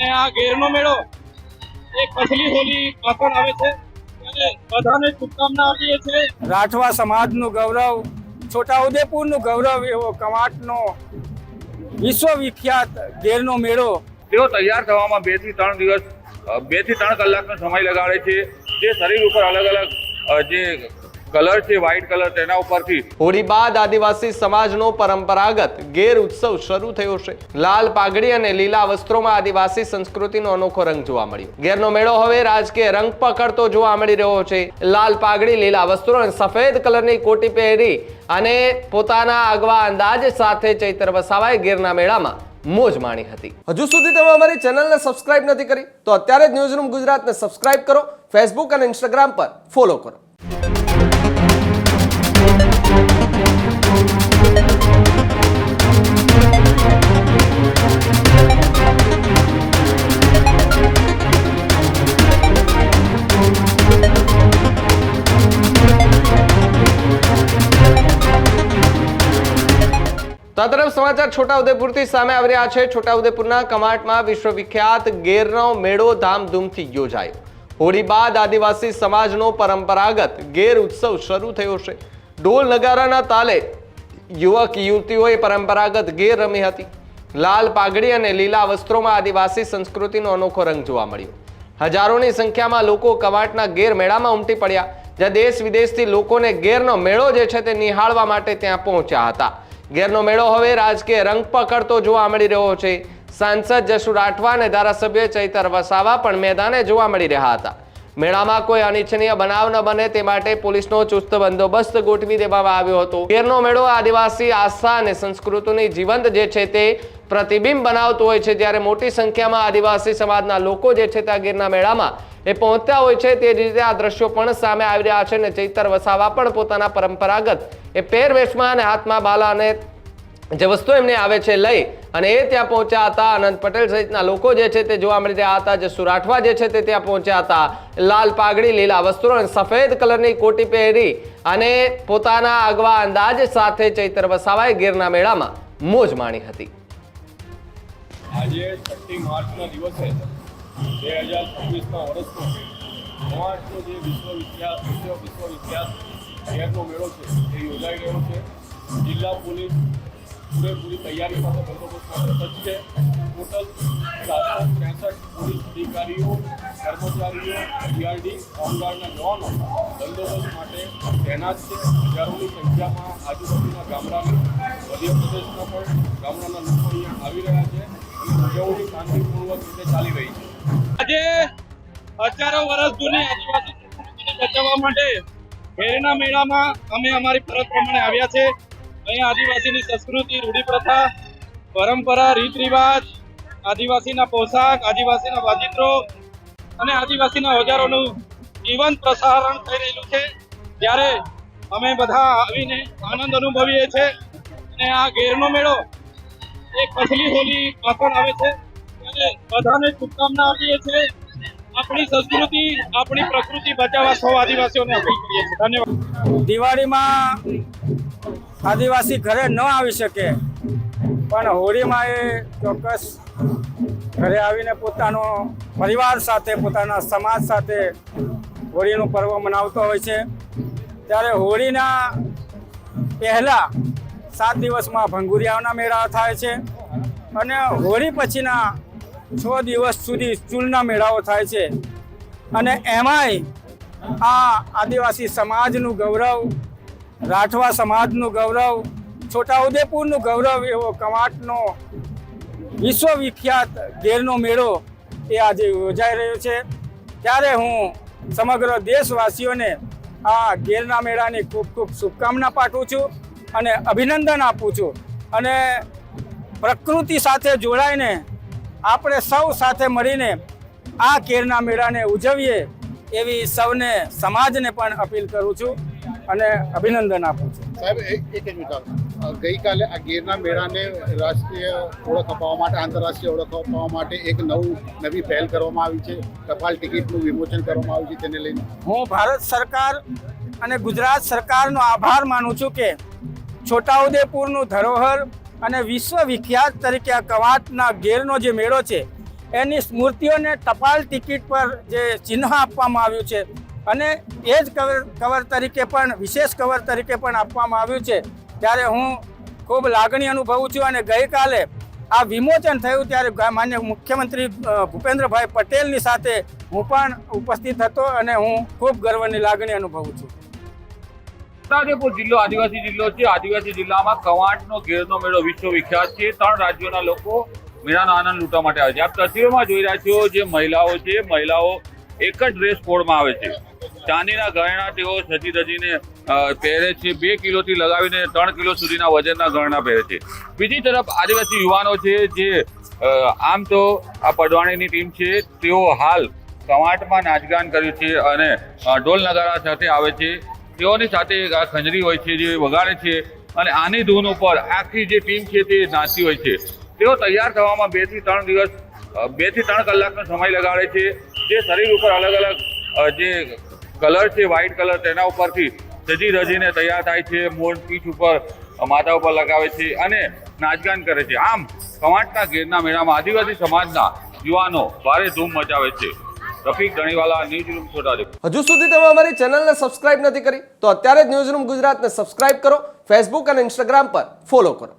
અને આ ગેરનો મેળો એક અસલી હોલી પણ આવે છે અને બધાને શુભકામના આપીએ છીએ। રાઠવા સમાજનું ગૌરવ, છોટાઉદેપુરનું ગૌરવ એવો કવાંટનો વિશ્વવિખ્યાત ગેરનો મેળો તેઓ તૈયાર થવામાં 2 થી 3 દિવસ 2 થી 3 કલાકનો સમય લગાડે છે। જે શરીર ઉપર અલગ અલગ જે કલર છે વ્હાઇટ કલર તેના ઉપરથી હોળી બાદ આદિવાસી સમાજનો પરંપરાગત ગેર ઉત્સવ શરૂ થયો છે। લાલ પાઘડી અને લીલા વસ્ત્રોમાં આદિવાસી સંસ્કૃતિનો અનોખો રંગ જોવા મળ્યો। ગેરનો મેળો હવે રાજકીય રંગ પકડતો જોવા મળી રહ્યો છે। લાલ પાઘડી, લીલા વસ્ત્રો અને સફેદ કલરની કોટી પહેરી અને પોતાના આગવા અંદાજ સાથે ચૈતર વસાવાએ ગેરના મેળામાં મોજ માણી હતી। હજુ સુધી તમે અમારી ચેનલને સબસ્ક્રાઇબ નથી કરી તો અત્યારે જ ન્યૂઝરૂમ ગુજરાતને સબસ્ક્રાઇબ કરો, ફેસબુક અને ઇન્સ્ટાગ્રામ પર ફોલો કરો। તરફ સમાચાર છોટાઉદેપુરથી સામે આવી રહ્યા છે। છોટાઉદેપુરના કવાંટમાં વિશ્વવિખ્યાત ગેરનો મેળો ધામધૂમથી યોજાયો। હોળી બાદ આદિવાસી સમાજનો પરંપરાગત ગેર ઉત્સવ શરૂ થયો છે। ઢોલ નગારાના તાલે યુવક યુવતીઓએ પરંપરાગત ગેર રમી હતી। લાલ પાઘડી અને લીલા વસ્ત્રોમાં આદિવાસી સંસ્કૃતિનો અનોખો રંગ જોવા મળ્યો। હજારોની સંખ્યામાં લોકો કવાંટના ગેર મેળામાં ઉમટી પડ્યા, જ્યાં દેશ વિદેશથી લોકોને ગેરનો મેળો જે છે તે નિહાળવા માટે ત્યાં પહોંચ્યા હતા। ગેરનો મેળો હવે રાજકીય રંગ પકડતો જોવા મળી રહ્યો છે। સાંસદ જશુ રાઠવા અને ધારાસભ્ય ચૈતર વસાવા પણ મેદાને જોવા મળી રહ્યા હતા। મેળામાં કોઈ અનિચ્છનીય બનાવ ન બને તે માટે પોલીસનો ચુસ્ત બંદોબસ્ત ગોઠવી દેવામાં આવ્યો હતો। ગેરનો મેળો આદિવાસી આસ્થા અને સંસ્કૃતિની જીવંત જે છે તે પ્રતિબિંબ બનાવતો હોય છે, જ્યારે મોટી સંખ્યામાં આદિવાસી સમાજના લોકો જે છે તે ગેરના મેળામાં પહોંચતા હોય છે। તે રીતે આ દ્રશ્યો પણ સામે આવી રહ્યા છે અને ચૈતર વસાવા પણ પોતાના પરંપરાગત પહેરવેશમાં અને હાથમાં બાલા અને જે વસ્તુ એમને આવે છે લઈ અને એ ત્યાં પહોંચ્યા હતા। અનંત પટેલ સહિતના લોકો જે છે તે જોવા મળી રહ્યા હતા। જસુ રાઠવા જે છે તે ત્યાં પહોંચ્યા હતા। લાલ પાઘડી, લીલા વસ્ત્રો અને સફેદ કલરની કોટી પહેરી અને પોતાના આગવા અંદાજ સાથે ચૈતર વસાવાએ ગેરના મેળામાં મોજ માણી હતી। આજે 6 માર્ચના દિવસે 2026ના વર્ષનો કવાંટનો જે વિશ્વવિખ્યાત ગેરનો મેળો છે એ યોજાઈ રહ્યો છે। જિલ્લા પોલીસ પૂરેપૂરી તૈયારી સાથે બંદોબસ્ત માટે સજ્જ છે। ટોટલ 763 પોલીસ અધિકારીઓ, કર્મચારીઓ, જીઆરડી, હોમગાર્ડના જવાનો બંદોબસ્ત માટે તૈનાત છે। હજારોની સંખ્યામાં આજુબાજુના ગામડાના મધ્યપ્રદેશના પણ ગામડાના લોકો અહીંયા આવી રહ્યા છે અને ઉજવણી શાંતિપૂર્વક રીતે ચાલી રહી છે। આજે હજારો વર્ષ જૂની આદિવાસી સંસ્કૃતિને બચાવવા માટે ગેરના મેળામાં અમે અમારી ફરજ પ્રમાણે આવ્યા છે। અહીંયા આદિવાસીની સંસ્કૃતિ, રૂઢિપ્રથા, પરંપરા, રીત રિવાજ, આદિવાસીના પોશાક, આદિવાસીના વાજિત્રો અને આદિવાસીના ઓજારોનું જીવંત પ્રસારણ થઈ રહેલું છે, ત્યારે અમે બધા આવીને આનંદ અનુભવીએ છીએ। અને આ ગેરનો મેળો એક અસલી હોલી પણ આવે છે અને બધાને શુભકામના આપીએ છીએ। આપણી સંસ્કૃતિ, આપણી પ્રકૃતિ બચાવવા સૌ આદિવાસીઓને અપીલ કરીએ છીએ। ધન્યવાદ। દિવાળીમાં આદિવાસી ઘરે ન આવી શકે પણ હોળીમાં એ ચોક્કસ ઘરે આવીને પોતાનો પરિવાર સાથે, પોતાના સમાજ સાથે હોળીનું પર્વ મનાવતો હોય છે। ત્યારે હોળીના પહેલાં 7 દિવસમાં ભંગુરિયાઓના મેળા થાય છે અને હોળી પછીના 6 દિવસ સુધી ચૂલના મેળાઓ થાય છે। અને એમાંય આ આદિવાસી સમાજનું ગૌરવ, રાઠવા સમાજનું ગૌરવ, છોટાઉદેપુરનું ગૌરવ એવો કવાંટનો વિશ્વવિખ્યાત ગેરનો મેળો એ આજે યોજાઈ રહ્યો છે। ત્યારે હું સમગ્ર દેશવાસીઓને આ ગેરના મેળાની ખૂબ ખૂબ શુભકામના પાઠવું છું અને અભિનંદન આપું છું। અને પ્રકૃતિ સાથે જોડાઈને આપણે સૌ સાથે મળીને આ ગેરના મેળાને ઉજવીએ એવી સૌને, સમાજને પણ અપીલ કરું છું અને અભિનંદન આપું છું। સાહેબ એક મિનિટ, ગઈકાલે આ ગીરના મેળાને રાષ્ટ્રીય ઓળખ અપાવવા માટે, આંતરરાષ્ટ્રીય ઓળખ અપાવવા માટે એક નવી પહેલ કરવામાં આવી છે। ટપાલ ટિકિટનું વિમોચન કરવામાં આવ્યું છે, તેને લઈને હું ભારત સરકાર અને ગુજરાત સરકારનો આભાર માનું છું કે છોટાઉદેપુરનું ધરોહર અને વિશ્વવિખ્યાત તરીકે આ કવાંટના ગેરનો જે મેળો છે એની સ્મૃતિઓને ટપાલ ટિકિટ પર જે ચિહ્ન આપવામાં આવ્યું છે અને એ જ કવર તરીકે પણ વિશેષ કવર તરીકે પણ આપવામાં આવ્યું છે, ત્યારે હું ખૂબ લાગણી અનુભવું છું. અને ગઈકાલે આ વિમોચન થયું ત્યારે માન્ય મુખ્યમંત્રી ભૂપેન્દ્રભાઈ પટેલની સાથે હું પણ ઉપસ્થિત હતો અને હું ખૂબ ગર્વની લાગણી અનુભવું છું. છોટાઉદેપુર જિલ્લો આદિવાસી જિલ્લો છે. આદિવાસી જિલ્લામાં કવાંટનો ગેરનો મેળો વિશ્વ વિખ્યાત છે. 3 રાજ્યોના લોકો મેળાનો આનંદ લૂંટવા માટે આવે છે. આપ તસવીરોમાં જોઈ રહ્યા છો જે મહિલાઓ છે, મહિલાઓ એક જ ડ્રેસ કોડમાં આવે છે. ચાંદીના ગહેણા તેઓ સજી ધજીને પહેરે છે. 2 કિલોથી લગાવીને 3 કિલો સુધીના વજનના ગહેણા પહેરે છે. બીજી તરફ આદિવાસી યુવાનો છે જે આમ તો આ પડવાણીની ટીમ છે, તેઓ હાલ કવાંટમાં નાચગાન કર્યું છે અને ઢોલ નગારા સાથે આવે છે. તેઓની સાથે આ ખંજરી હોય છે જે વગાડે છે અને આની ધૂન ઉપર આખી જે ટીમ છે તે નાચતી હોય છે. તેઓ તૈયાર થવામાં 2 થી 3 કલાકનો સમય લગાડે છે. જે શરીર ઉપર અલગ અલગ જે કલર છે, વ્હાઇટ કલર, તેના ઉપરથી સજી ધજીને તૈયાર થાય છે. મોઢ પીઠ ઉપર માથા ઉપર લગાવે છે અને નાચગાન કરે છે. આમ કવાંટના ગેરના મેળામાં આદિવાસી સમાજના યુવાનો ભારે ધૂમ મચાવે છે. રફીક ધણીવાલા, ન્યૂઝરૂમ, છોટાઉદેપુર. હજુ સુધી તમે અમારી ચેનલને સબસ્ક્રાઇબ નથી કરી તો અત્યારે જ ન્યૂઝરૂમ ગુજરાતને સબસ્ક્રાઇબ કરો, ફેસબુક અને ઇન્સ્ટાગ્રામ પર ફોલો કરો.